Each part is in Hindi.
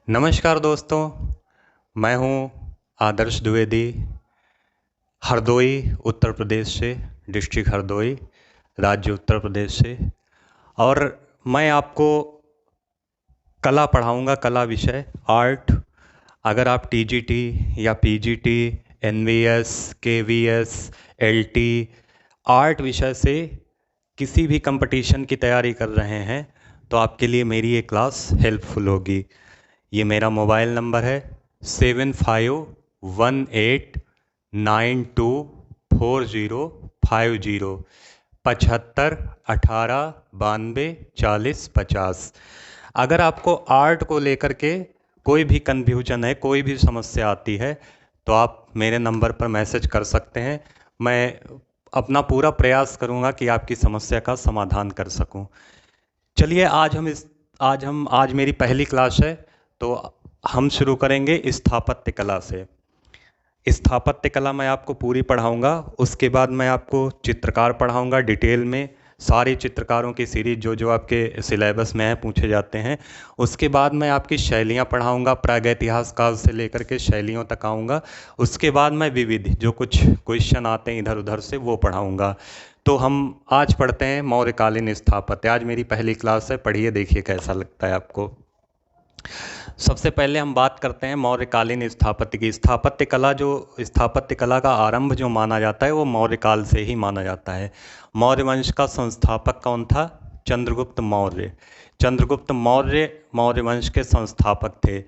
नमस्कार दोस्तों, मैं हूं आदर्श द्विवेदी, हरदोई उत्तर प्रदेश से, डिस्ट्रिक्ट हरदोई, राज्य उत्तर प्रदेश से। और मैं आपको कला पढ़ाऊंगा, कला विषय आर्ट। अगर आप टीजीटी या PGT, NVS, KVS, LT art विषय से किसी भी कंपटीशन की तैयारी कर रहे हैं तो आपके लिए मेरी ये क्लास हेल्पफुल होगी। ये मेरा मोबाइल नंबर है 7518924050, 7518924050। अगर आपको आर्ट को लेकर के कोई भी कन्फ्यूजन है, कोई भी समस्या आती है, तो आप मेरे नंबर पर मैसेज कर सकते हैं। मैं अपना पूरा प्रयास करूंगा कि आपकी समस्या का समाधान कर सकूं। चलिए, आज मेरी पहली क्लास है, तो हम शुरू करेंगे स्थापत्य कला से। स्थापत्य कला मैं आपको पूरी पढ़ाऊंगा। उसके बाद मैं आपको चित्रकार पढ़ाऊंगा डिटेल में, सारे चित्रकारों की सीरीज जो जो आपके सिलेबस में है, पूछे जाते हैं। उसके बाद मैं आपकी शैलियाँ पढ़ाऊंगा, प्रागैतिहासिक काल से लेकर के शैलियों तक आऊँगा। उसके बाद मैं विविध जो कुछ क्वेश्चन आते हैं इधर उधर से, वो पढ़ाऊँगा। तो हम आज पढ़ते हैं मौर्यकालीन स्थापत्य। आज मेरी पहली क्लास है, पढ़िए, देखिए कैसा लगता है आपको। सबसे पहले हम बात करते हैं मौर्यकालीन स्थापत्य की। स्थापत्य कला का आरंभ जो माना जाता है वो मौर्य काल से ही माना जाता है। मौर्य वंश का संस्थापक कौन था? चंद्रगुप्त मौर्य। चंद्रगुप्त मौर्य मौर्य वंश के संस्थापक थे।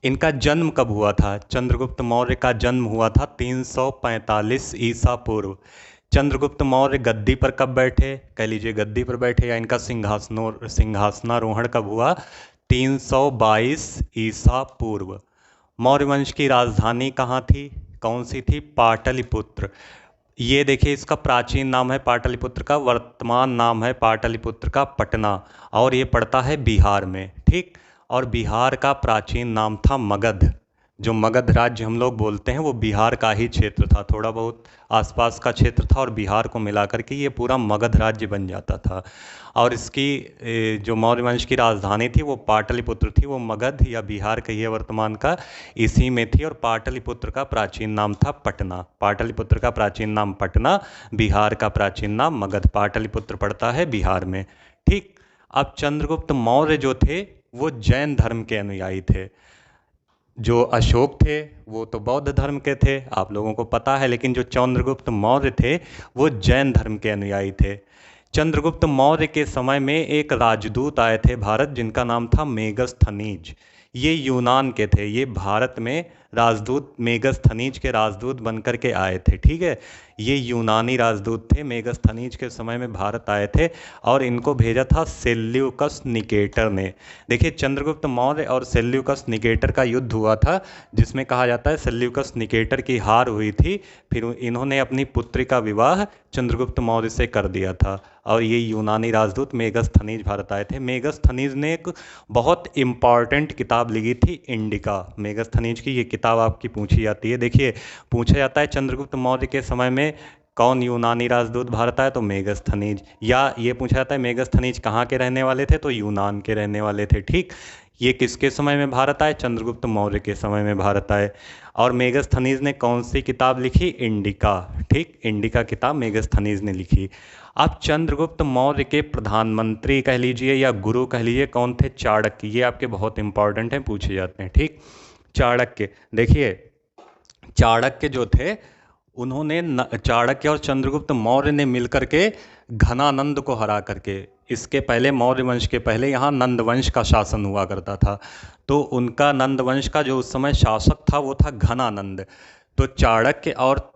इनका जन्म कब हुआ था? चंद्रगुप्त मौर्य का जन्म हुआ था 345 ईसा पूर्व। चंद्रगुप्त मौर्य गद्दी पर कब बैठे? कह लीजिए गद्दी पर बैठे, या इनका सिंहासनारोहण कब हुआ? 322 ईसा पूर्व। मौर्य वंश की राजधानी कहाँ थी? कौन सी थी? पाटलिपुत्र। ये देखिए, इसका प्राचीन नाम है पाटलिपुत्र का, वर्तमान नाम है पाटलिपुत्र का पटना, और ये पड़ता है बिहार में। ठीक। और बिहार का प्राचीन नाम था मगध। जो मगध राज्य हम लोग बोलते हैं वो बिहार का ही क्षेत्र था, थोड़ा बहुत आसपास का क्षेत्र था, और बिहार को मिलाकर के ये पूरा मगध राज्य बन जाता था। और इसकी जो मौर्य वंश की राजधानी थी वो पाटलिपुत्र थी। वो मगध या बिहार कहिए वर्तमान का, इसी में थी। और पाटलिपुत्र का प्राचीन नाम था पटना। पाटलिपुत्र का प्राचीन नाम पटना, बिहार का प्राचीन नाम मगध। पाटलिपुत्र पड़ता है बिहार में। ठीक। अब चंद्रगुप्त मौर्य जो थे वो जैन धर्म के अनुयायी थे। जो अशोक थे वो तो बौद्ध धर्म के थे, आप लोगों को पता है, लेकिन जो चंद्रगुप्त मौर्य थे वो जैन धर्म के अनुयायी थे। चंद्रगुप्त मौर्य के समय में एक राजदूत आए थे भारत, जिनका नाम था मेगस्थनीज। ये यूनान के थे, ये भारत में राजदूत, मेगस्थनीज के राजदूत बनकर के आए थे। ठीक है, ये यूनानी राजदूत थे, मेगस्थनीज के समय में भारत आए थे, और इनको भेजा था सेल्यूकस निकेटर ने। देखिए, चंद्रगुप्त मौर्य और सेल्यूकस निकेटर का युद्ध हुआ था, जिसमें कहा जाता है सेल्यूकस निकेटर की हार हुई थी। फिर इन्होंने अपनी पुत्री का विवाह चंद्रगुप्त मौर्य से कर दिया था, और ये यूनानी राजदूत मेगस्थनीज भारत आए थे। मेगस्थनीज ने एक बहुत इम्पॉर्टेंट किताब लिखी थी, इंडिका। मेगस्थनीज की ये किताब आपकी पूछी जाती है। देखिए, पूछा जाता है चंद्रगुप्त मौर्य के समय में कौन यूनानी राजदूत भारत आए, तो मेगस्थनीज। या ये पूछा जाता है मेगस्थनीज कहाँ के रहने वाले थे, तो यूनान के रहने वाले थे। ठीक। ये किसके समय में भारत आए? चंद्रगुप्त मौर्य के समय में भारत आए। और मेगस्थनीज ने कौन सी किताब लिखी? इंडिका। ठीक, इंडिका किताब मेगस्थनीज ने लिखी। अब चंद्रगुप्त मौर्य के प्रधानमंत्री कह लीजिए या गुरु कह लीजिए कौन थे? चाणक्य। ये आपके बहुत इंपॉर्टेंट हैं, पूछे जाते हैं। ठीक। चाणक्य। देखिए, चाणक्य जो थे, उन्होंने चाणक्य और चंद्रगुप्त मौर्य ने मिलकर के घनानंद को हरा करके, इसके पहले मौर्य वंश के पहले यहाँ नंद वंश का शासन हुआ करता था, तो उनका नंद वंश का जो उस समय शासक था वो था घनानंद। तो चाणक्य और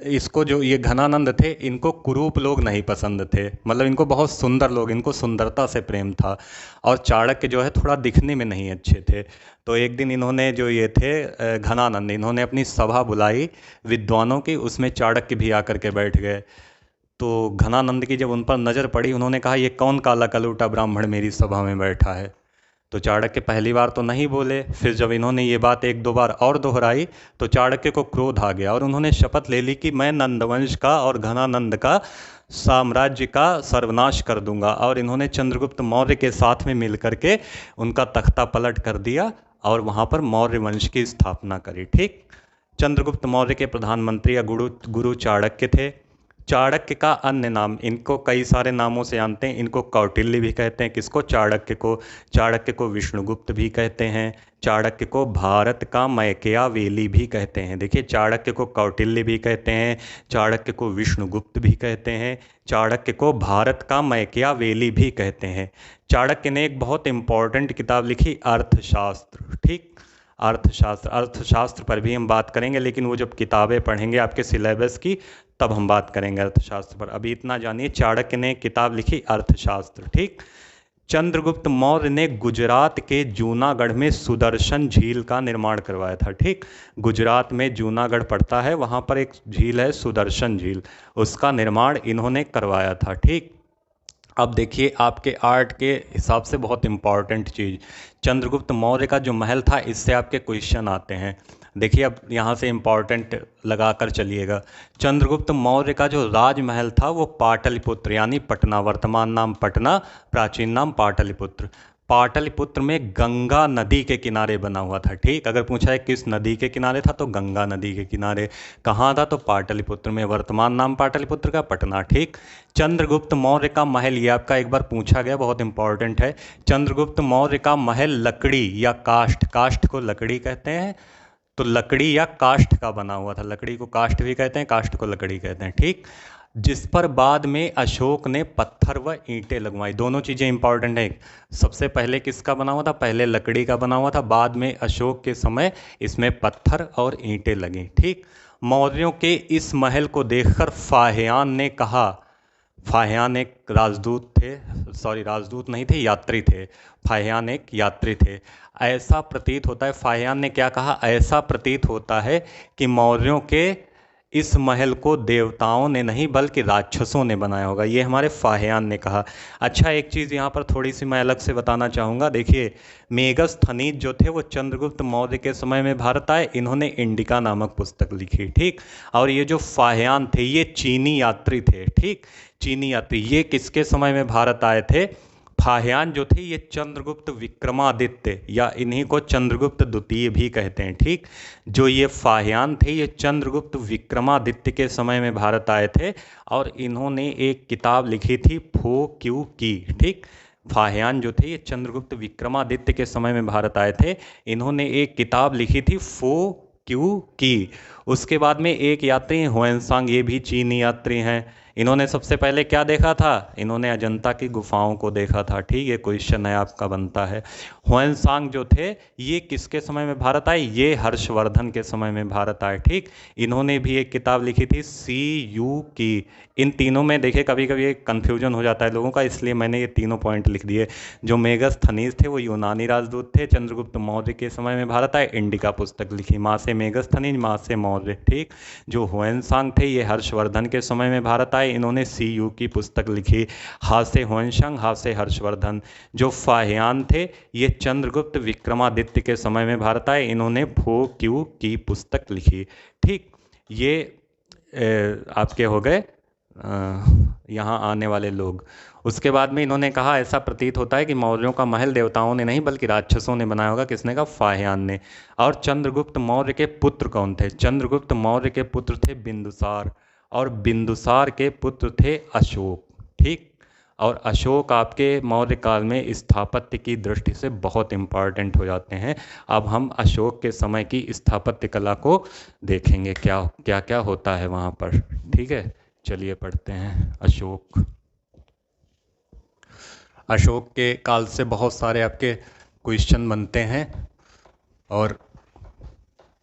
इसको जो ये घनानंद थे, इनको कुरूप लोग नहीं पसंद थे, मतलब इनको बहुत सुंदर लोग, इनको सुंदरता से प्रेम था। और चाणक्य जो है थोड़ा दिखने में नहीं अच्छे थे। तो एक दिन इन्होंने, जो ये थे घनानंद, इन्होंने अपनी सभा बुलाई विद्वानों की, उसमें चाणक्य भी आकर के बैठ गए। तो घनानंद की जब उन पर नज़र पड़ी, उन्होंने कहा, ये कौन काला कलूटा ब्राह्मण मेरी सभा में बैठा है? तो चाणक्य पहली बार तो नहीं बोले, फिर जब इन्होंने ये बात एक दो बार और दोहराई तो चाणक्य को क्रोध आ गया, और उन्होंने शपथ ले ली कि मैं नंदवंश का और घनानंद का साम्राज्य का सर्वनाश कर दूंगा। और इन्होंने चंद्रगुप्त मौर्य के साथ में मिल करके उनका तख्ता पलट कर दिया, और वहाँ पर मौर्य वंश की स्थापना करी। ठीक, चंद्रगुप्त मौर्य के प्रधानमंत्री या गुरु चाणक्य थे। चाणक्य का अन्य नाम, इनको कई सारे नामों से जानते हैं, इनको कौटिल्य भी कहते हैं। किसको? चाणक्य को। चाणक्य को विष्णुगुप्त भी कहते हैं, चाणक्य को भारत का मैकियावेली भी कहते हैं। देखिए, चाणक्य को कौटिल्य भी कहते हैं, चाणक्य को विष्णुगुप्त भी कहते हैं, चाणक्य को भारत का मैकियावेली भी कहते हैं। चाणक्य ने एक बहुत इंपॉर्टेंट किताब लिखी, अर्थशास्त्र। ठीक, अर्थशास्त्र पर भी हम बात करेंगे, लेकिन वो जब किताबें पढ़ेंगे आपके सिलेबस की तब हम बात करेंगे अर्थशास्त्र पर। अभी इतना जानिए, चाणक्य ने किताब लिखी अर्थशास्त्र। ठीक, चंद्रगुप्त मौर्य ने गुजरात के जूनागढ़ में सुदर्शन झील का निर्माण करवाया था। ठीक, गुजरात में जूनागढ़ पड़ता है, वहाँ पर एक झील है सुदर्शन झील, उसका निर्माण इन्होंने करवाया था। ठीक, अब देखिए आपके आर्ट के हिसाब से बहुत इंपॉर्टेंट चीज़, चंद्रगुप्त मौर्य का जो महल था, इससे आपके क्वेश्चन आते हैं। देखिए, अब यहाँ से इंपॉर्टेंट लगा कर चलिएगा। चंद्रगुप्त मौर्य का जो राजमहल था वो पाटलिपुत्र यानी पटना, वर्तमान नाम पटना, प्राचीन नाम पाटलिपुत्र, पाटलिपुत्र में गंगा नदी के किनारे बना हुआ था। ठीक, अगर पूछा है किस नदी के किनारे था तो गंगा नदी के किनारे। कहाँ था? तो पाटलिपुत्र में, वर्तमान नाम पाटलिपुत्र का पटना। ठीक, चंद्रगुप्त मौर्य का महल, ये आपका एक बार पूछा गया, बहुत इंपॉर्टेंट है। चंद्रगुप्त मौर्य का महल लकड़ी या काष्ठ, काष्ठ को लकड़ी कहते हैं, तो लकड़ी या काष्ठ का बना हुआ था। लकड़ी को काष्ठ भी कहते हैं, काष्ठ को लकड़ी कहते हैं। ठीक, जिस पर बाद में अशोक ने पत्थर व ईंटें लगवाई। दोनों चीज़ें इंपॉर्टेंट हैं। सबसे पहले किसका बना हुआ था? पहले लकड़ी का बना हुआ था, बाद में अशोक के समय इसमें पत्थर और ईंटें लगी। ठीक, मौर्यों के इस महल को देखकर फाहियान ने कहा, फाहियान एक राजदूत थे, सॉरी राजदूत नहीं थे, यात्री थे, फाहियान एक यात्री थे। ऐसा प्रतीत होता है, फाहियान ने क्या कहा? ऐसा प्रतीत होता है कि मौर्यों के इस महल को देवताओं ने नहीं बल्कि राक्षसों ने बनाया होगा, ये हमारे फाहियान ने कहा। अच्छा, एक चीज़ यहाँ पर थोड़ी सी मैं अलग से बताना चाहूँगा। देखिए, मेगस्थनीज जो थे वो चंद्रगुप्त मौर्य के समय में भारत आए, इन्होंने इंडिका नामक पुस्तक लिखी। ठीक, और ये जो फाहियान थे ये चीनी यात्री थे। ठीक, चीनी यात्री, ये किसके समय में भारत आए थे? फाहियान जो थे ये चंद्रगुप्त विक्रमादित्य या इन्हीं को चंद्रगुप्त द्वितीय भी कहते हैं। ठीक, जो ये फाहियान थे ये चंद्रगुप्त विक्रमादित्य के समय में भारत आए थे और इन्होंने एक किताब लिखी थी फो क्यू की। ठीक, फाहियान जो थे ये चंद्रगुप्त विक्रमादित्य के समय में भारत आए थे, इन्होंने एक किताब लिखी थी फो क्यू की। उसके बाद में एक यात्री हुएनसांग, ये भी चीनी यात्री हैं, इन्होंने सबसे पहले क्या देखा था? इन्होंने अजंता की गुफाओं को देखा था। ठीक, ये क्वेश्चन है आपका बनता है। हुएनसांग जो थे ये किसके समय में भारत आए? ये हर्षवर्धन के समय में भारत आए। ठीक, इन्होंने भी एक किताब लिखी थी सी यू की। इन तीनों में देखिए कभी कभी एक कन्फ्यूजन हो जाता है लोगों का, इसलिए मैंने ये तीनों पॉइंट लिख दिए। जो मेगस्थनीज थे वो यूनानी राजदूत थे, चंद्रगुप्त मौर्य के समय में भारत आए, इंडिका पुस्तक लिखी, माँ से मेगस्थनीज माँ से मौर्य। ठीक, जो हुएनसांग थे ये हर्षवर्धन के समय में भारत आए, इन्होंने सी यू की पुस्तक लिखी, हा से हुएनसांग हा से हर्षवर्धन। जो फाहियान थे ये चंद्रगुप्त विक्रमादित्य के समय में भारत आए, इन्होंने फो क्यू की पुस्तक लिखी। ठीक, ये आपके हो गए यहाँ आने वाले लोग। उसके बाद में इन्होंने कहा ऐसा प्रतीत होता है कि मौर्यों का महल देवताओं ने नहीं बल्कि राक्षसों ने बनाया होगा। किसने कहा? फाहियान ने। और चंद्रगुप्त मौर्य के पुत्र कौन थे? चंद्रगुप्त मौर्य के पुत्र थे बिंदुसार, और बिंदुसार के पुत्र थे अशोक। ठीक, और अशोक आपके मौर्य काल में स्थापत्य की दृष्टि से बहुत इंपॉर्टेंट हो जाते हैं। अब हम अशोक के समय की स्थापत्य कला को देखेंगे, क्या क्या क्या होता है वहाँ पर। ठीक है, चलिए पढ़ते हैं अशोक। अशोक के काल से बहुत सारे आपके क्वेश्चन बनते हैं और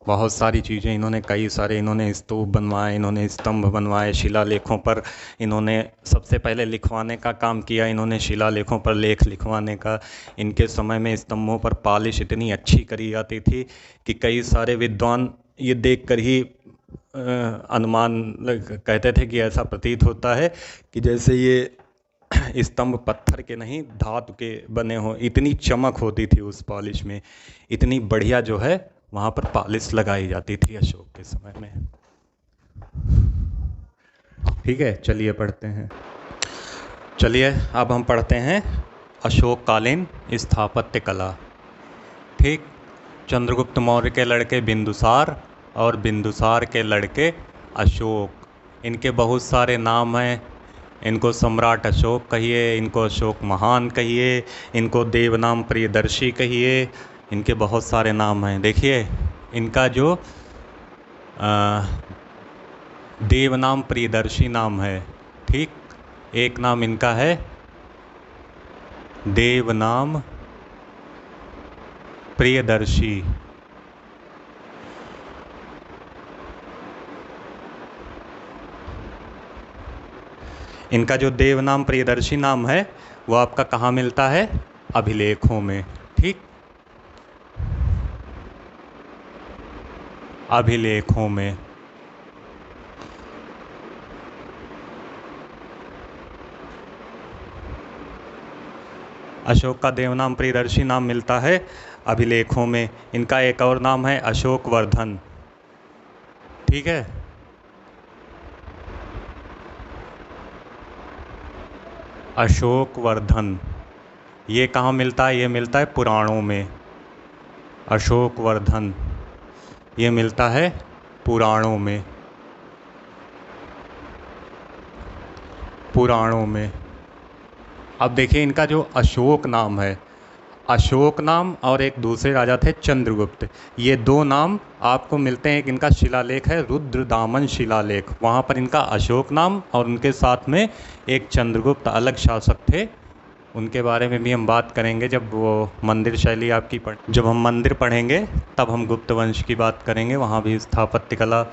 बहुत सारी चीज़ें इन्होंने, कई सारे इन्होंने स्तूप बनवाए, इन्होंने स्तंभ बनवाए, शिलालेखों पर इन्होंने सबसे पहले लिखवाने का काम किया, इन्होंने शिलालेखों पर लेख लिखवाने का। इनके समय में स्तंभों पर पॉलिश इतनी अच्छी करी जाती थी कि कई सारे विद्वान ये देखकर ही अनुमान कहते थे कि ऐसा प्रतीत होता है कि जैसे ये स्तंभ पत्थर के नहीं धातु के बने हों। इतनी चमक होती थी उस पॉलिश में, इतनी बढ़िया जो है वहाँ पर पॉलिश लगाई जाती थी अशोक के समय में। ठीक है, चलिए पढ़ते हैं। चलिए अब हम पढ़ते हैं अशोककालीन स्थापत्य कला। ठीक, चंद्रगुप्त मौर्य के लड़के बिंदुसार और बिंदुसार के लड़के अशोक। इनके बहुत सारे नाम हैं। इनको सम्राट अशोक कहिए, इनको अशोक महान कहिए, इनको देवनाम प्रियदर्शी कहिए, इनके बहुत सारे नाम हैं। देखिए इनका जो देवनाम प्रियदर्शी नाम है, ठीक, एक नाम इनका है देवनाम प्रियदर्शी। इनका जो देवनाम प्रियदर्शी नाम है वो आपका कहाँ मिलता है? अभिलेखों में, ठीक, अभिलेखों में। अशोक का देवनाम प्रियदर्शी नाम मिलता है अभिलेखों में। इनका एक और नाम है अशोक वर्धन, ठीक है। अशोक वर्धन ये कहाँ मिलता है? ये मिलता है पुराणों में। अशोक वर्धन ये मिलता है पुराणों में, पुराणों में। अब देखिए इनका जो अशोक नाम है, अशोक नाम और एक दूसरे राजा थे चंद्रगुप्त, ये दो नाम आपको मिलते हैं। एक इनका शिलालेख है रुद्रदामन शिलालेख, वहाँ पर इनका अशोक नाम और उनके साथ में एक चंद्रगुप्त अलग शासक थे, उनके बारे में भी हम बात करेंगे जब वो मंदिर शैली आपकी जब हम मंदिर पढ़ेंगे तब हम गुप्त वंश की बात करेंगे। वहाँ भी स्थापत्य कला,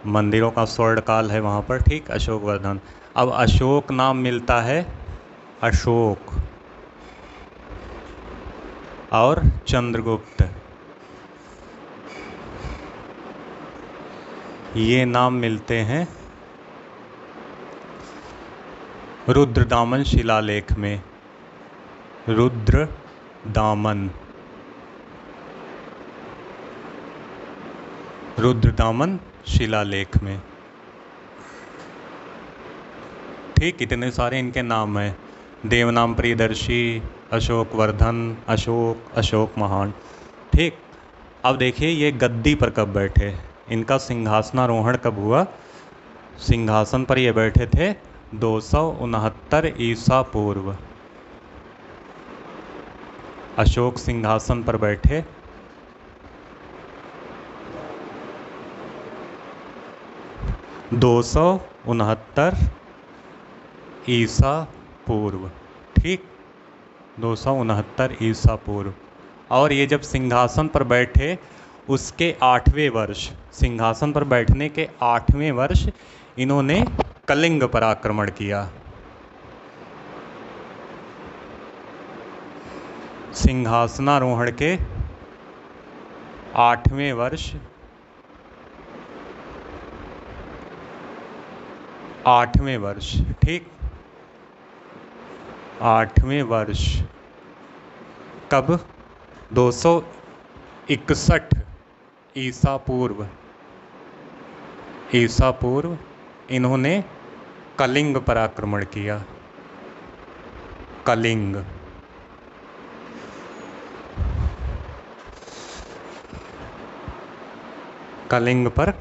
मंदिरों का स्वर्ण काल है वहाँ पर, ठीक। अशोक वर्धन। अब अशोक नाम मिलता है अशोक और चंद्रगुप्त, ये नाम मिलते हैं रुद्रदामन शिलालेख में। रुद्रदामन, रुद्रदामन शिलालेख में, ठीक। इतने सारे इनके नाम हैं, देवनाम प्रियदर्शी, अशोक वर्धन, अशोक, अशोक महान, ठीक। अब देखिए ये गद्दी पर कब बैठे, इनका सिंहासनारोहण कब हुआ? सिंहासन पर ये बैठे थे 269 ईसा पूर्व। अशोक सिंहासन पर बैठे 269 ईसा पूर्व, ठीक, 269 ईसा पूर्व। और ये जब सिंहासन पर बैठे उसके 8वें वर्ष, सिंहासन पर बैठने के 8वें वर्ष इन्होंने कलिंग पर आक्रमण किया। सिंहासनारोहण के 8वें वर्ष, 8वें वर्ष, ठीक, 8वें वर्ष कब? 261 ईसा पूर्व, ईसा पूर्व इन्होंने कलिंग पर आक्रमण किया। कलिंग, कलिंग पर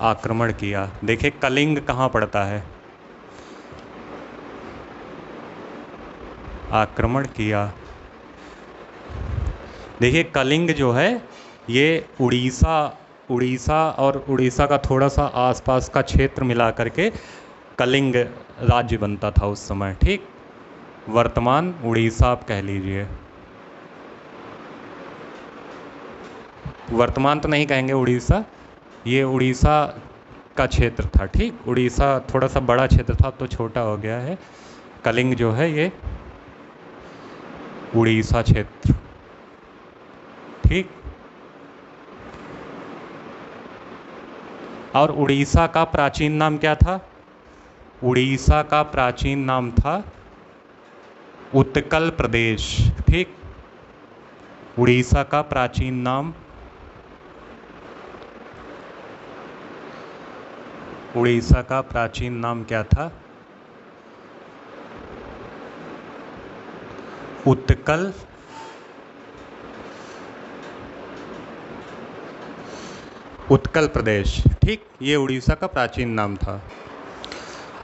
आक्रमण किया। देखिए कलिंग कहाँ पड़ता है? आक्रमण किया। देखिए कलिंग जो है ये उड़ीसा, उड़ीसा और उड़ीसा का थोड़ा सा आसपास का क्षेत्र मिला करके कलिंग राज्य बनता था उस समय, ठीक। वर्तमान उड़ीसा आप कह लीजिए, वर्तमान तो नहीं कहेंगे उड़ीसा, ये उड़ीसा का क्षेत्र था, ठीक। उड़ीसा थोड़ा सा बड़ा क्षेत्र था, अब तो छोटा हो गया है। कलिंग जो है ये उड़ीसा क्षेत्र, ठीक। और उड़ीसा का प्राचीन नाम क्या था? उड़ीसा का प्राचीन नाम था उत्कल प्रदेश, ठीक। उड़ीसा का प्राचीन नाम, उड़ीसा का प्राचीन नाम क्या था? उत्कल उत्कल प्रदेश, ठीक, ये उड़ीसा का प्राचीन नाम था।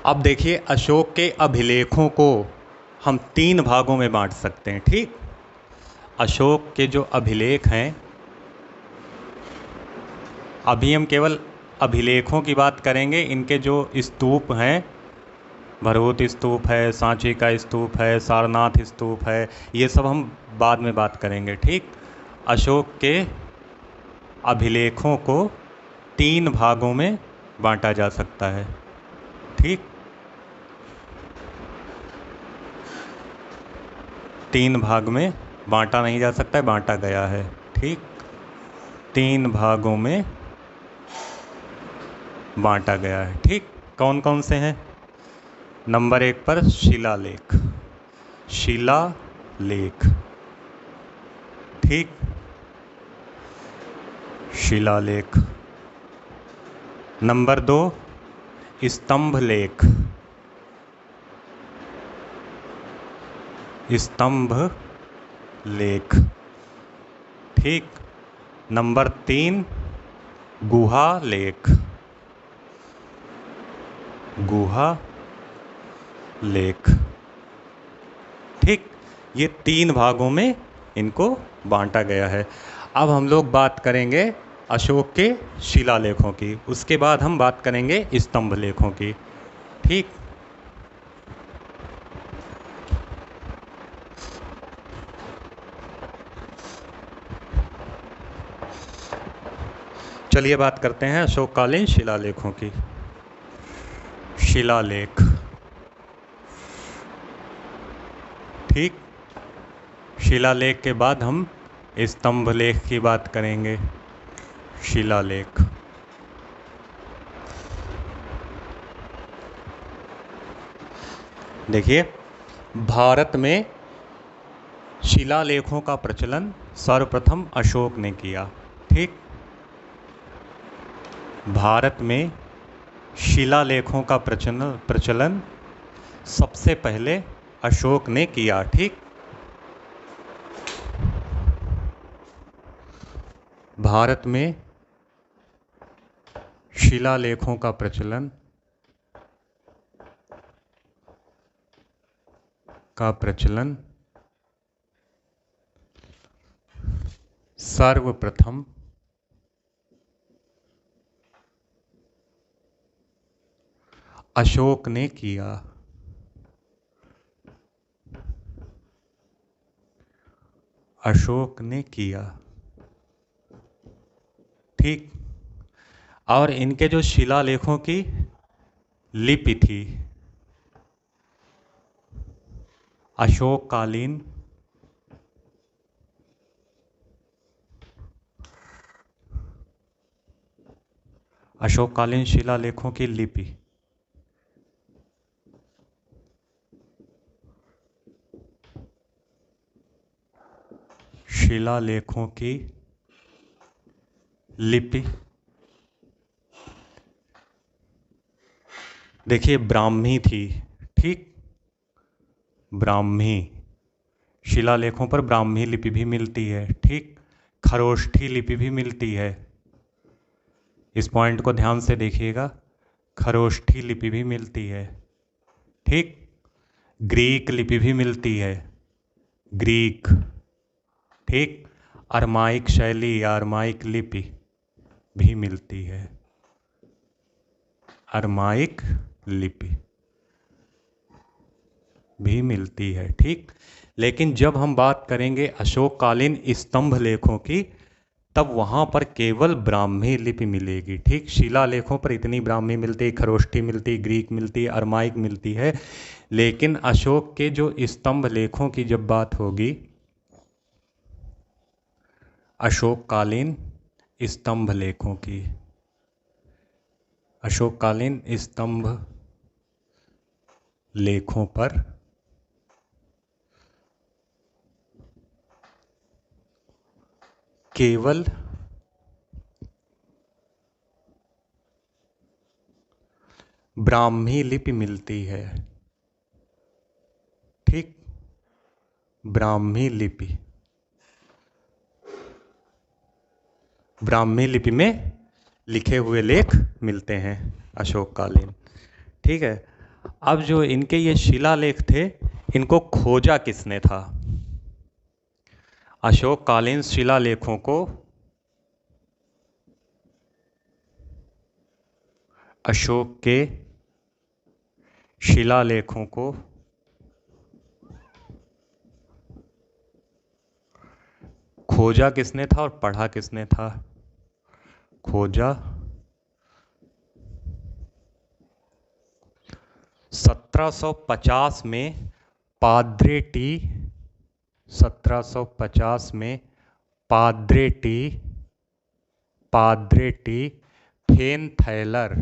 अब देखिए, अशोक के अभिलेखों को हम 3 भागों में बांट सकते हैं, ठीक। अशोक के जो अभिलेख हैं, अभी हम केवल अभिलेखों की बात करेंगे। इनके जो स्तूप हैं, भरहुत स्तूप है, सांची का स्तूप है, सारनाथ स्तूप है, ये सब हम बाद में बात करेंगे, ठीक। अशोक के अभिलेखों को 3 भागों में बांटा जा सकता है, ठीक। 3 भाग में बांटा नहीं जा सकता है, बांटा गया है, ठीक। 3 भागों में बांटा गया है, ठीक। कौन कौन से हैं? नंबर 1 पर शिलालेख, शिलालेख, ठीक, शिलालेख। नंबर 2 स्तंभ लेख, स्तंभ लेख, ठीक। नंबर 3 गुहा लेख, गुहा लेख, ठीक। ये 3 भागों में इनको बांटा गया है। अब हम लोग बात करेंगे अशोक के शिलालेखों की, उसके बाद हम बात करेंगे स्तंभ लेखों की, ठीक। चलिए बात करते हैं अशोककालीन शिलालेखों की। शिलालेख, ठीक। शिलालेख के बाद हम स्तंभ लेख की बात करेंगे। शिलालेख, देखिए, भारत में शिलालेखों का प्रचलन सर्वप्रथम अशोक ने किया, ठीक। भारत में शिलालेखों का प्रचलन सबसे पहले अशोक ने किया, ठीक। भारत में शिलालेखों का प्रचलन सर्वप्रथम अशोक ने किया, अशोक ने किया, ठीक। और इनके जो शिलालेखों की लिपि थी, अशोककालीन शिलालेखों की लिपि, शिलालेखों की लिपि, देखिए, ब्राह्मी थी, ठीक। ब्राह्मी शिलालेखों पर ब्राह्मी लिपि भी मिलती है, ठीक। खरोष्ठी लिपि भी मिलती है, इस पॉइंट को ध्यान से देखिएगा। खरोष्ठी लिपि भी मिलती है, ठीक। ग्रीक लिपि भी मिलती है, ग्रीक, ठीक। अरमाइक शैली या अरमाइक लिपि भी मिलती है, अरमाइक लिपि भी मिलती है, ठीक। लेकिन जब हम बात करेंगे अशोककालीन स्तंभ लेखों की, तब वहाँ पर केवल ब्राह्मी लिपि मिलेगी, ठीक। शिलालेखों पर इतनी ब्राह्मी मिलती, खरोष्ठी मिलती, ग्रीक मिलती, अरमाइक मिलती है। लेकिन अशोक के जो स्तंभ लेखों की जब बात होगी, अशोककालीन स्तंभ लेखों की, अशोककालीन स्तंभ लेखों पर केवल ब्राह्मी लिपि मिलती है, ठीक। ब्राह्मी लिपि, ब्राह्मी लिपि में लिखे हुए लेख मिलते हैं अशोककालीन। ठीक है, अब जो इनके ये शिलालेख थे, इनको खोजा किसने था? अशोककालीन शिलालेखों को अशोक के शिलालेखों को खोजा किसने था और पढ़ा किसने था? खोजा 1750 में पाद्रे टी 1750 में पाद्रे टी फेन थैलर।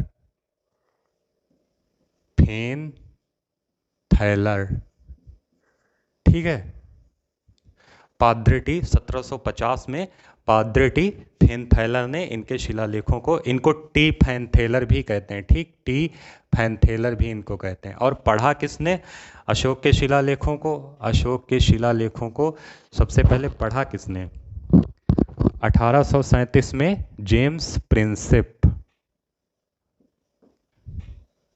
ठीक है, पाद्रे टी 1750 में पाद्रे टी फेन थैलर ने इनके शिलालेखों को, इनको टी फैन थैलर भी कहते हैं, ठीक, टी फैन थैलर भी इनको कहते हैं। और पढ़ा किसने अशोक के शिलालेखों को? अशोक के शिलालेखों को सबसे पहले पढ़ा किसने? 1837 में जेम्स प्रिंसेप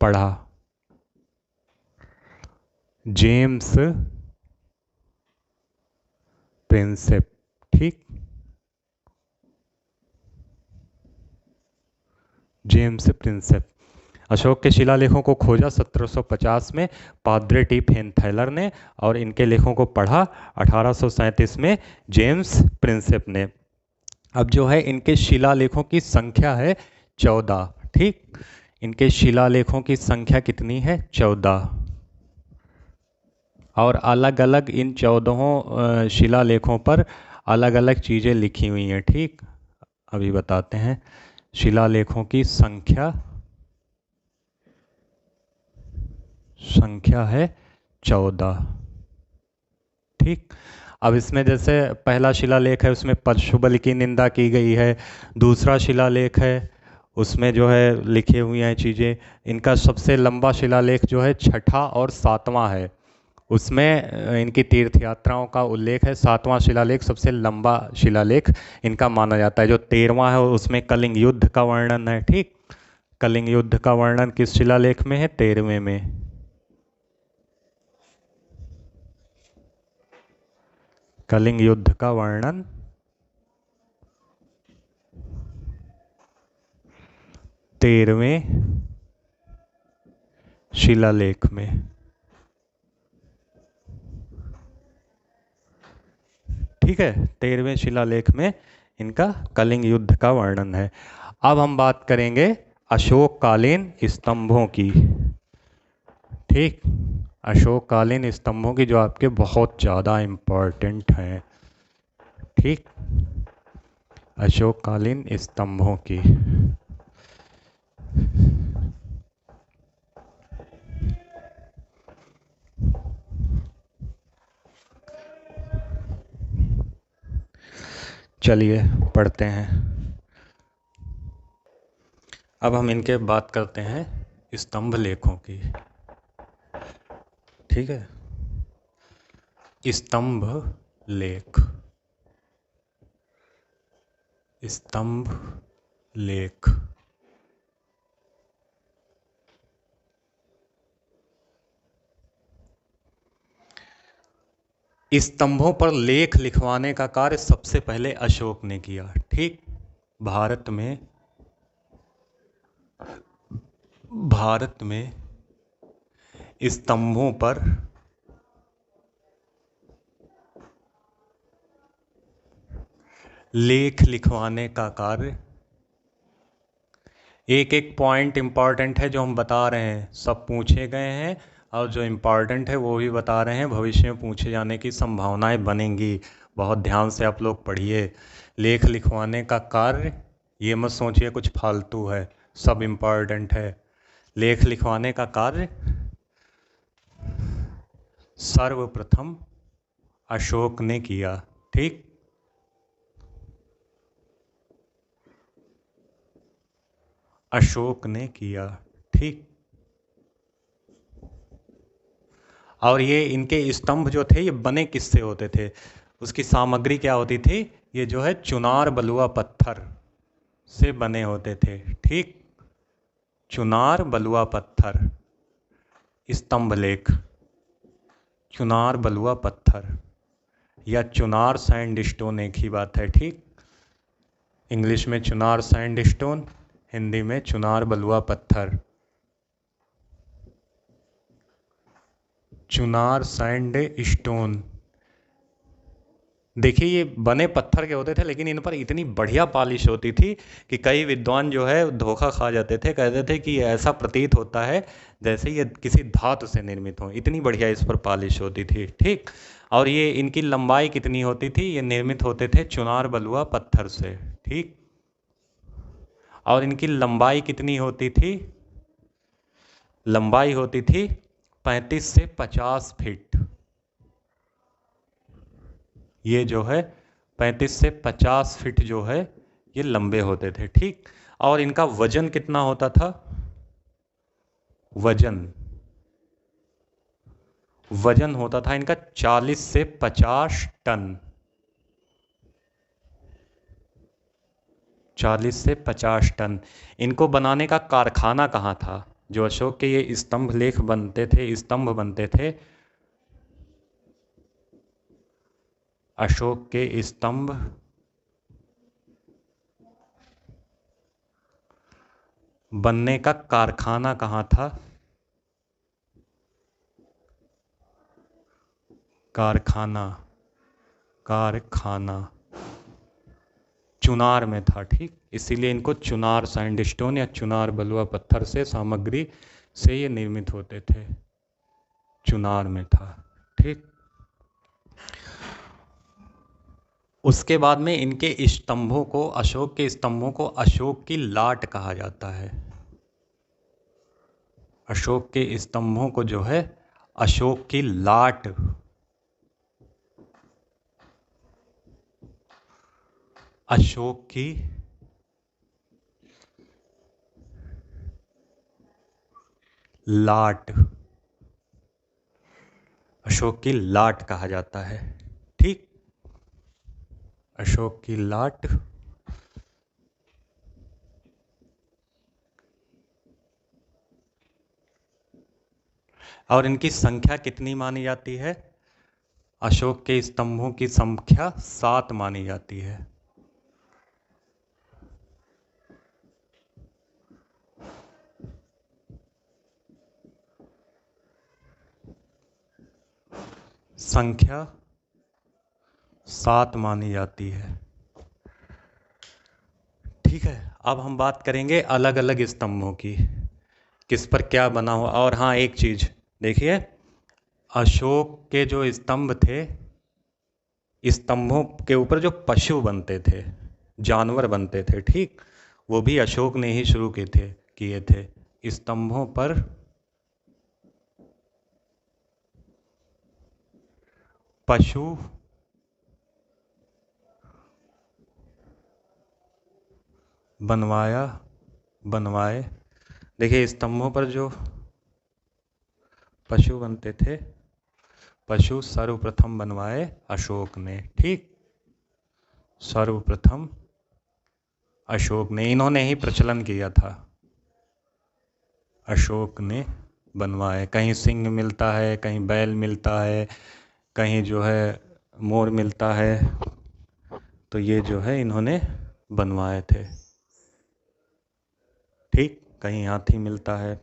पढ़ा। जेम्स प्रिंसेप, ठीक, जेम्स प्रिंसेप। अशोक के शिलालेखों को खोजा 1750 में पाद्रे टी फेन थैलर ने, और इनके लेखों को पढ़ा 1837 में जेम्स प्रिंसेप ने। अब जो है इनके शिलालेखों की संख्या है 14। ठीक, इनके शिलालेखों की संख्या कितनी है? 14। और अलग अलग इन 14 शिलालेखों पर अलग अलग चीज़ें लिखी हुई हैं। ठीक, अभी बताते हैं। शिलालेखों की संख्या है 14। ठीक, अब इसमें जैसे पहला शिलालेख है उसमें परशुबल की निंदा की गई है, दूसरा शिलालेख है उसमें जो है लिखी हुई हैं चीज़ें। इनका सबसे लंबा शिलालेख जो है 6ठा और 7वां है, उसमें इनकी तीर्थ यात्राओं का उल्लेख है। 7वां शिलालेख सबसे लंबा शिलालेख इनका माना जाता है। जो 13वां है उसमें कलिंग युद्ध का वर्णन है। ठीक, कलिंग युद्ध का वर्णन किस शिलालेख में है? 13वें में। कलिंग युद्ध का वर्णन 13वें शिलालेख में। ठीक है, 13वें शिलालेख में इनका कलिंग युद्ध का वर्णन है। अब हम बात करेंगे अशोककालीन स्तंभों की। ठीक, अशोककालीन स्तंभों की जो आपके बहुत ज़्यादा इम्पोर्टेंट हैं। ठीक, अशोककालीन स्तंभों की। चलिए पढ़ते हैं। अब हम इनके बात करते हैं स्तंभ लेखों की। ठीक है, स्तंभ लेख। स्तंभ लेख स्तंभों पर लेख लिखवाने का कार्य सबसे पहले अशोक ने किया। ठीक, भारत में स्तंभों पर लेख लिखवाने का कार्य, एक एक पॉइंट इम्पॉर्टेंट है जो हम बता रहे हैं, सब पूछे गए हैं और जो इम्पॉर्टेंट है वो भी बता रहे हैं। भविष्य में पूछे जाने की संभावनाएं बनेंगी, बहुत ध्यान से आप लोग पढ़िए। लेख लिखवाने का कार्य, ये मत सोचिए कुछ फालतू है, सब इम्पॉर्टेंट है। लेख लिखवाने का कार्य सर्वप्रथम अशोक ने किया। ठीक, अशोक ने किया। ठीक, और ये इनके स्तंभ जो थे ये बने किससे होते थे? उसकी सामग्री क्या होती थी? ये जो है चुनार बलुआ पत्थर से बने होते थे। ठीक, चुनार बलुआ पत्थर, स्तंभ लेख, चुनार बलुआ पत्थर या चुनार सैंडस्टोन एक ही बात है। ठीक, इंग्लिश में चुनार सैंडस्टोन, हिंदी में चुनार बलुआ पत्थर। चुनार सैंडस्टोन, देखिए ये बने पत्थर के होते थे, लेकिन इन पर इतनी बढ़िया पॉलिश होती थी कि कई विद्वान जो है धोखा खा जाते थे, कहते थे कि ऐसा प्रतीत होता है जैसे ये किसी धातु से निर्मित हो, इतनी बढ़िया इस पर पॉलिश होती थी। ठीक, और ये इनकी लंबाई कितनी होती थी, ये निर्मित होते थे चुनार बलुआ पत्थर से। ठीक, और इनकी लंबाई कितनी होती थी, लंबाई होती थी 35 से 50 फीट। ये जो है 35 से 50 फीट जो है ये लंबे होते थे। ठीक, और इनका वजन कितना होता था, वजन होता था इनका 40 से 50 टन। 40 से 50 टन। इनको बनाने का कारखाना कहाँ था, जो अशोक के ये स्तंभ लेख बनते थे, स्तंभ बनते थे, अशोक के स्तंभ बनने का कारखाना कहाँ था, कारखाना चुनार में था। ठीक, इसीलिए इनको चुनार सैंडस्टोन या चुनार बलुआ पत्थर से सामग्री से ये निर्मित होते थे, चुनार में था। ठीक, उसके बाद में इनके स्तंभों को, अशोक के स्तंभों को अशोक की लाट कहा जाता है। अशोक के स्तंभों को जो है अशोक की लाट, अशोक की लाट, अशोक की लाट कहा जाता है। ठीक, अशोक की लाट। और इनकी संख्या कितनी मानी जाती है, अशोक के स्तंभों की संख्या 7 मानी जाती है। संख्या 7 मानी जाती है। ठीक है, अब हम बात करेंगे अलग अलग स्तंभों की, किस पर क्या बना हुआ। और हाँ, एक चीज देखिए, अशोक के जो स्तंभ थे, स्तंभों के ऊपर जो पशु बनते थे, जानवर बनते थे, ठीक, वो भी अशोक ने ही शुरू किए थे। स्तंभों पर पशु बनवाए। देखिए स्तंभों पर जो पशु बनते थे, पशु सर्वप्रथम बनवाए अशोक ने। ठीक, सर्वप्रथम अशोक ने, इन्होंने ही प्रचलन किया था, अशोक ने बनवाए। कहीं सिंह मिलता है, कहीं बैल मिलता है, कहीं जो है मोर मिलता है, तो ये जो है इन्होंने बनवाए थे। ठीक, कहीं हाथी मिलता है।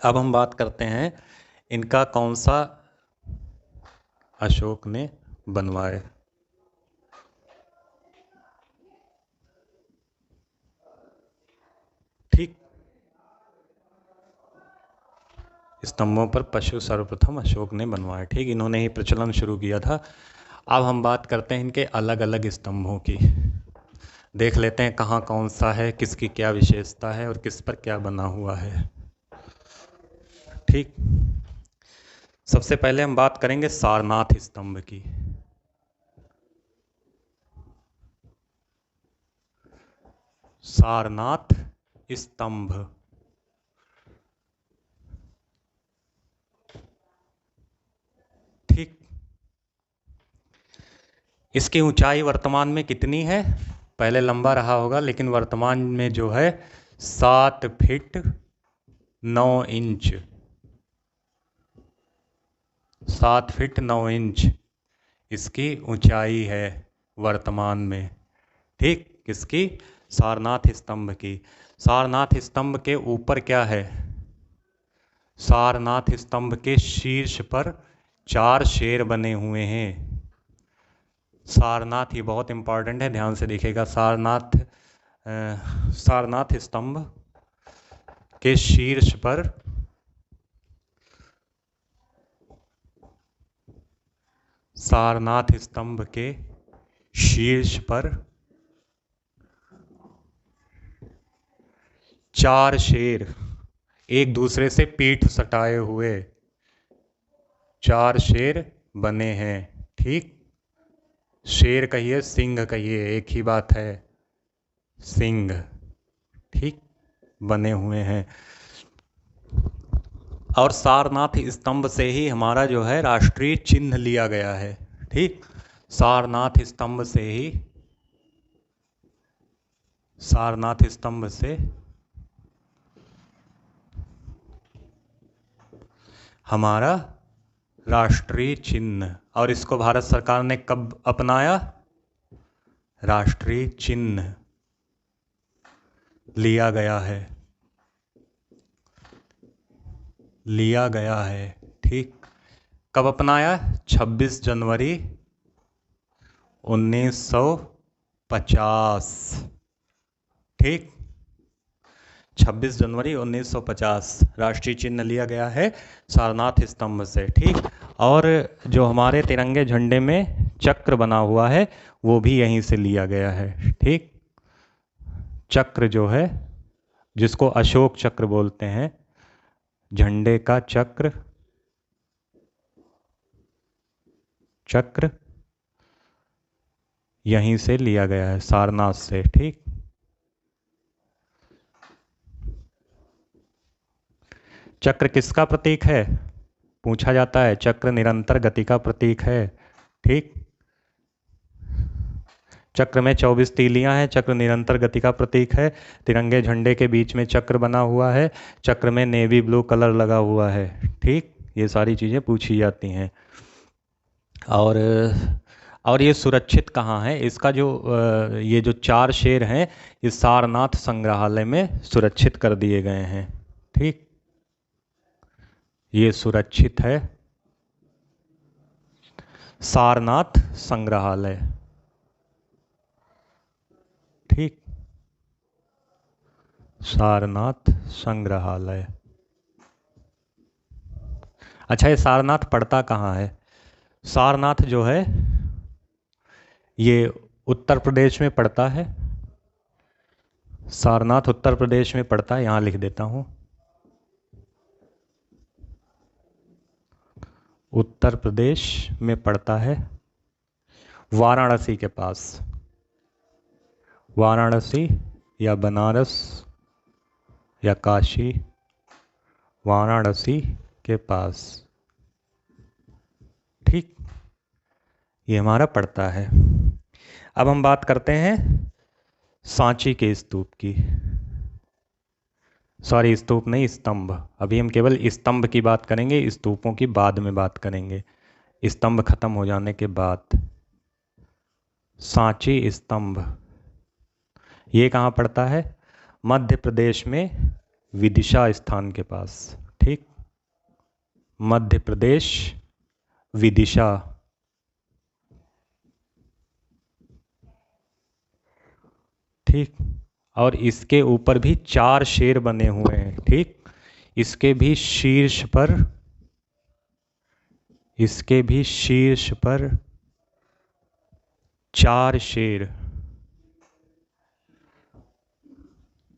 अब हम बात करते हैं इनका कौन सा अशोक ने बनवाए। ठीक, स्तंभों पर पशु सर्वप्रथम अशोक ने बनवाए। ठीक, इन्होंने ही प्रचलन शुरू किया था। अब हम बात करते हैं इनके अलग अलग स्तंभों की, देख लेते हैं कहाँ कौन सा है, किसकी क्या विशेषता है और किस पर क्या बना हुआ है। ठीक, सबसे पहले हम बात करेंगे सारनाथ स्तंभ की। सारनाथ स्तंभ, ठीक, इसकी ऊंचाई वर्तमान में कितनी है, पहले लंबा रहा होगा, लेकिन वर्तमान में जो है 7 फीट 9 इंच, 7 फीट 9 इंच इसकी ऊंचाई है वर्तमान में। ठीक, किसकी? सारनाथ स्तंभ की। सारनाथ स्तंभ के ऊपर क्या है? सारनाथ स्तंभ के शीर्ष पर 4 शेर बने हुए हैं। सारनाथ, ये बहुत इंपॉर्टेंट है, ध्यान से देखिएगा। सारनाथ स्तंभ के शीर्ष पर सारनाथ स्तंभ के शीर्ष पर 4 शेर एक दूसरे से पीठ सटाए हुए 4 शेर बने हैं। ठीक, शेर कहिए सिंह कहिए, एक ही बात है, सिंह। ठीक, बने हुए हैं। और सारनाथ स्तंभ से ही हमारा जो है राष्ट्रीय चिन्ह लिया गया है। ठीक, सारनाथ स्तंभ से ही, सारनाथ स्तंभ से हमारा राष्ट्रीय चिन्ह। और इसको भारत सरकार ने कब अपनाया? राष्ट्रीय चिन्ह लिया गया है, लिया गया है। ठीक, कब अपनाया? 26 जनवरी 1950। ठीक, 26 जनवरी 1950 राष्ट्रीय चिन्ह लिया गया है सारनाथ स्तंभ से। ठीक, और जो हमारे तिरंगे झंडे में चक्र बना हुआ है वो भी यहीं से लिया गया है। ठीक, चक्र जो है, जिसको अशोक चक्र बोलते हैं, झंडे का चक्र, चक्र यहीं से लिया गया है, सारनाथ से। ठीक, चक्र किसका प्रतीक है? पूछा जाता है। चक्र निरंतर गति का प्रतीक है। ठीक, चक्र में 24 तीलियां हैं, चक्र निरंतर गति का प्रतीक है। तिरंगे झंडे के बीच में चक्र बना हुआ है, चक्र में नेवी ब्लू कलर लगा हुआ है। ठीक, ये सारी चीज़ें पूछी जाती हैं। और ये सुरक्षित कहाँ है? इसका जो ये जो 4 शेर हैं ये सारनाथ संग्रहालय में सुरक्षित कर दिए गए हैं। ठीक, ये सुरक्षित है सारनाथ संग्रहालय। ठीक, सारनाथ संग्रहालय। अच्छा, ये सारनाथ पड़ता कहाँ है? सारनाथ जो है ये उत्तर प्रदेश में पड़ता है। सारनाथ उत्तर प्रदेश में पड़ता है, यहाँ लिख देता हूँ, उत्तर प्रदेश में पड़ता है, वाराणसी के पास। वाराणसी या बनारस या काशी, वाराणसी के पास। ठीक, ये हमारा पड़ता है। अब हम बात करते हैं सांची के स्तूप की। सॉरी, स्तूप नहीं, स्तंभ। अभी हम केवल स्तंभ की बात करेंगे, स्तूपों की बाद में बात करेंगे, स्तंभ खत्म हो जाने के बाद। सांची स्तंभ ये कहाँ पड़ता है? मध्य प्रदेश में विदिशा स्थान के पास। ठीक, मध्य प्रदेश विदिशा। ठीक, और इसके ऊपर भी 4 शेर बने हुए हैं। ठीक, इसके भी शीर्ष पर, इसके भी शीर्ष पर 4 शेर,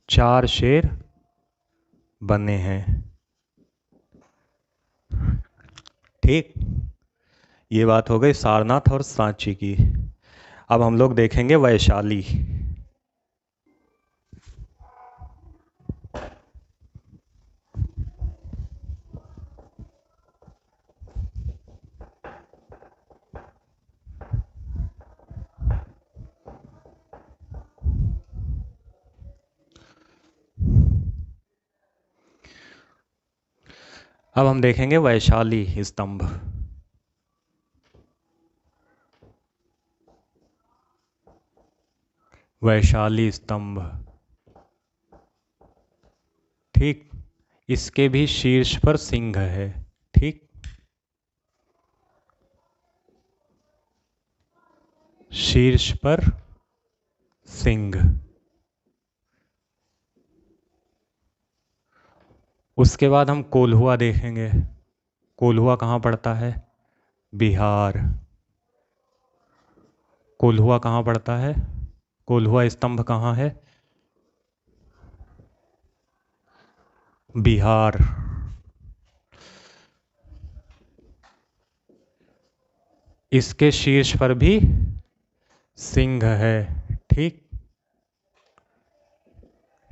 4 शेर बने हैं। ठीक, ये बात हो गई सारनाथ और सांची की। अब हम लोग देखेंगे वैशाली। अब हम देखेंगे वैशाली स्तंभ। वैशाली स्तंभ, ठीक, इसके भी शीर्ष पर सिंह है, ठीक, शीर्ष पर सिंह। उसके बाद हम कोल्हुआ देखेंगे। कोल्हुआ कहाँ पड़ता है? बिहार। कोल्हुआ कहाँ पड़ता है? कोल्हुआ स्तंभ कहाँ है? बिहार। इसके शीर्ष पर भी सिंह है, ठीक,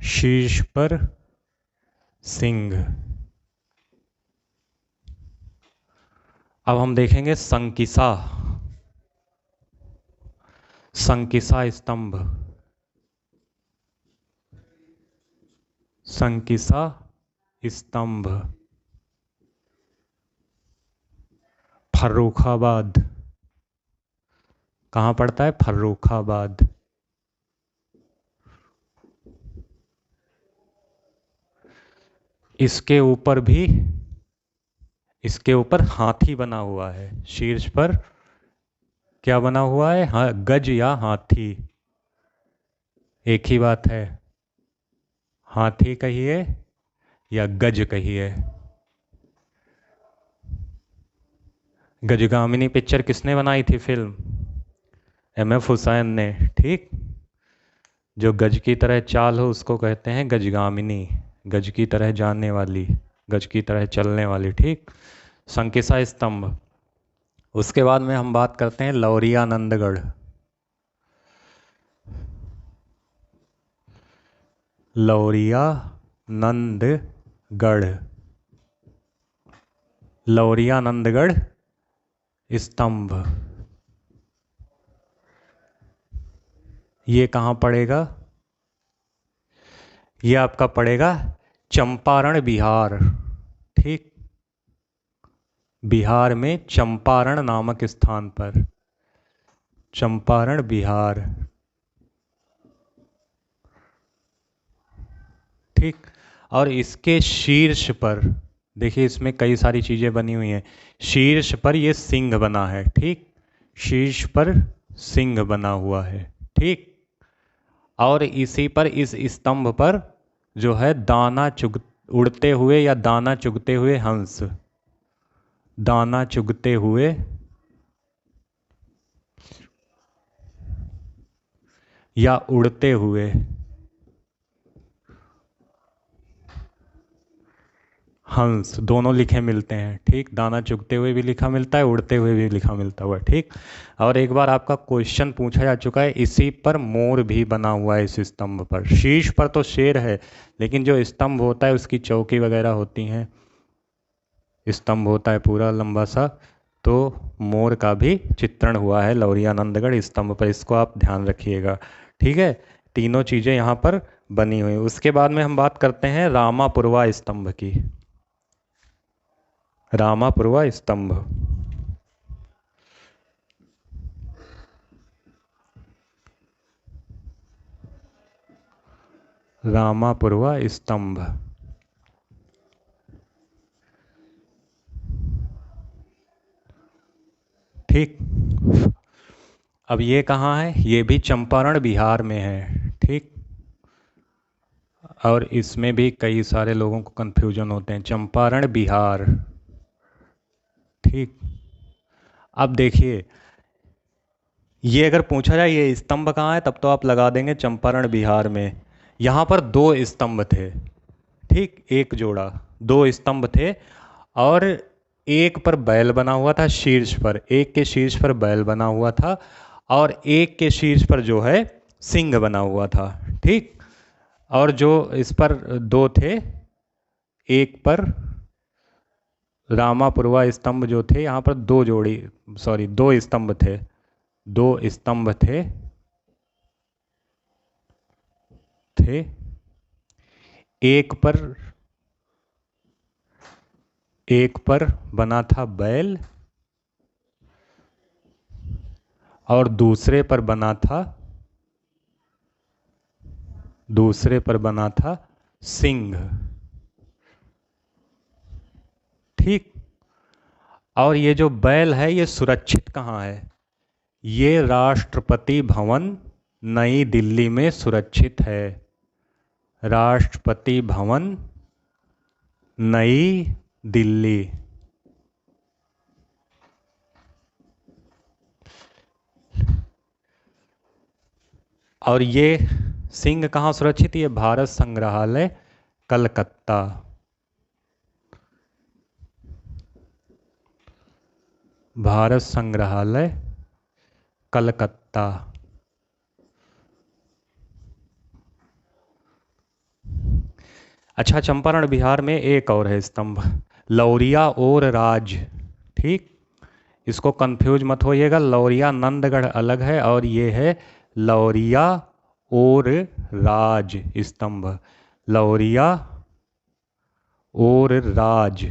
शीर्ष पर सिंह। अब हम देखेंगे संकिसा। संकिसा स्तंभ। संकिसा स्तंभ, फर्रुखाबाद। कहाँ पड़ता है? फर्रुखाबाद। इसके ऊपर भी, इसके ऊपर हाथी बना हुआ है, शीर्ष पर क्या बना हुआ है? हाँ, गज या हाथी, एक ही बात है। हाथी कहिए या गज कहिए। गजगामिनी पिक्चर किसने बनाई थी फिल्म? एम.एफ. हुसैन ने, ठीक। जो गज की तरह चाल हो उसको कहते हैं गजगामिनी, गज की तरह जाने वाली, गज की तरह चलने वाली, ठीक। संकिसा स्तंभ। उसके बाद में हम बात करते हैं लौरिया नंदगढ़। लौरिया नंदगढ़, लौरिया नंदगढ़ स्तंभ, ये कहाँ पड़ेगा? ये आपका पड़ेगा चंपारण, बिहार, ठीक, बिहार में चंपारण नामक स्थान पर, चंपारण बिहार, ठीक। और इसके शीर्ष पर देखिए, इसमें कई सारी चीज़ें बनी हुई हैं। शीर्ष पर ये सिंह बना है, ठीक, शीर्ष पर सिंह बना हुआ है, ठीक। और इसी पर, इस स्तंभ पर जो है दाना चुग उड़ते हुए या दाना चुगते हुए हंस, दाना चुगते हुए या उड़ते हुए हंस, दोनों लिखे मिलते हैं, ठीक। दाना चुगते हुए भी लिखा मिलता है, उड़ते हुए भी लिखा मिलता हुआ, ठीक। और एक बार आपका क्वेश्चन पूछा जा चुका है, इसी पर मोर भी बना हुआ है इस स्तंभ पर। शीर्ष पर तो शेर है, लेकिन जो स्तंभ होता है उसकी चौकी वगैरह होती हैं, स्तंभ होता है पूरा लंबा सा, तो मोर का भी चित्रण हुआ है लौरियानंदगढ़ स्तंभ पर, इसको आप ध्यान रखिएगा, ठीक है। तीनों चीज़ें यहाँ पर बनी हुई। उसके बाद में हम बात करते हैं रामापुरवा स्तंभ की। रामापुरवा स्तंभ, रामापुरवा स्तंभ, ठीक। अब ये कहाँ है? ये भी चंपारण बिहार में है, ठीक। और इसमें भी कई सारे लोगों को कंफ्यूजन होते हैं, चंपारण बिहार, ठीक। अब देखिए, ये अगर पूछा जाए ये स्तंभ कहाँ है, तब तो आप लगा देंगे चंपारण बिहार में। यहाँ पर दो स्तंभ थे, ठीक, एक जोड़ा, दो स्तंभ थे। और एक पर बैल बना हुआ था शीर्ष पर, एक के शीर्ष पर बैल बना हुआ था, और एक के शीर्ष पर जो है सिंह बना हुआ था, ठीक। और जो इस पर दो थे, एक पर रामापुरवा स्तंभ जो थे, यहाँ पर दो जोड़ी, सॉरी, दो स्तंभ थे, दो स्तंभ थे। एक पर एक पर बना था बैल और दूसरे पर बना था सिंह। ठीक। और ये जो बैल है ये सुरक्षित कहाँ है? ये राष्ट्रपति भवन नई दिल्ली में सुरक्षित है। राष्ट्रपति भवन नई दिल्ली। और ये सिंह कहाँ सुरक्षित? ये भारत संग्रहालय कलकत्ता। भारत संग्रहालय कलकत्ता। अच्छा, चंपारण बिहार में एक और है स्तंभ, लौरिया और राज। ठीक, इसको कंफ्यूज मत होइएगा, लौरिया नंदगढ़ अलग है और ये है लौरिया और राज स्तंभ। लौरिया और राज।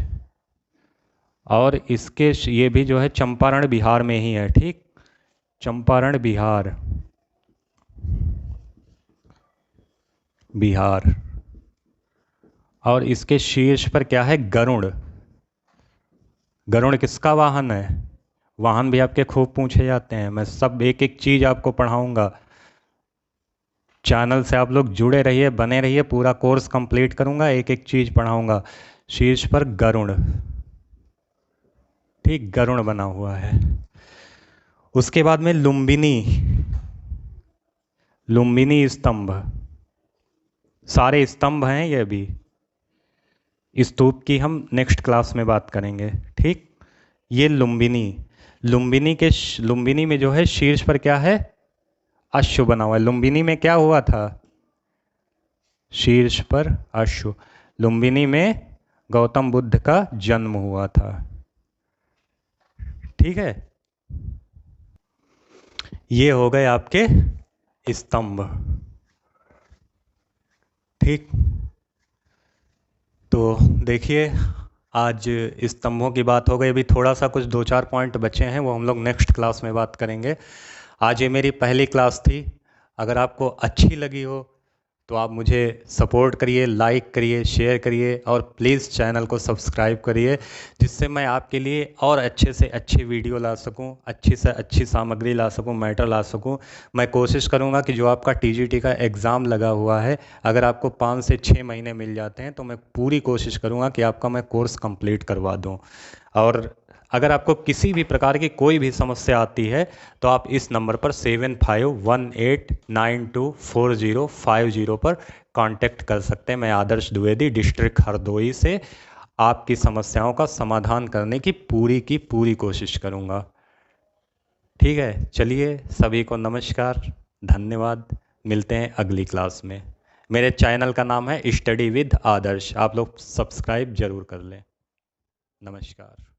और इसके ये भी जो है चंपारण बिहार में ही है। ठीक, चंपारण बिहार, बिहार। और इसके शीर्ष पर क्या है? गरुड़। गरुड़ किसका वाहन है? वाहन भी आपके खूब पूछे जाते हैं, मैं सब एक एक चीज़ आपको पढ़ाऊंगा। चैनल से आप लोग जुड़े रहिए, बने रहिए, पूरा कोर्स कंप्लीट करूंगा, एक एक चीज़ पढ़ाऊंगा। शीर्ष पर गरुड़। ठीक, गरुड़ बना हुआ है। उसके बाद में लुम्बिनी, लुम्बिनी स्तंभ। सारे स्तंभ हैं ये भी। स्तूप की हम नेक्स्ट क्लास में बात करेंगे। ठीक, ये लुम्बिनी। लुम्बिनी में जो है शीर्ष पर क्या है? अश्व बना हुआ है। लुम्बिनी में क्या हुआ था? शीर्ष पर अश्व। लुम्बिनी में गौतम बुद्ध का जन्म हुआ था। ठीक है, ये हो गए आपके स्तंभ। ठीक, तो देखिए आज स्तंभों की बात हो गई। अभी थोड़ा सा कुछ 2-4 पॉइंट बचे हैं, वो हम लोग नेक्स्ट क्लास में बात करेंगे। आज ये मेरी पहली क्लास थी। अगर आपको अच्छी लगी हो तो आप मुझे सपोर्ट करिए, लाइक करिए, शेयर करिए और प्लीज़ चैनल को सब्सक्राइब करिए, जिससे मैं आपके लिए और अच्छे से अच्छी वीडियो ला सकूं, अच्छी से अच्छी सामग्री ला सकूं, मैटर ला सकूं। मैं कोशिश करूंगा कि जो आपका टीजीटी का एग्ज़ाम लगा हुआ है, अगर आपको 5 से 6 महीने मिल जाते हैं तो मैं पूरी कोशिश करूँगा कि आपका मैं कोर्स कंप्लीट करवा दूँ। और अगर आपको किसी भी प्रकार की कोई भी समस्या आती है तो आप इस नंबर पर 7518924050 पर कांटेक्ट कर सकते हैं। मैं आदर्श द्विवेदी, डिस्ट्रिक्ट हरदोई से आपकी समस्याओं का समाधान करने की पूरी कोशिश करूंगा। ठीक है, चलिए सभी को नमस्कार, धन्यवाद। मिलते हैं अगली क्लास में। मेरे चैनल का नाम है स्टडी विद आदर्श, आप लोग सब्सक्राइब जरूर कर लें। नमस्कार।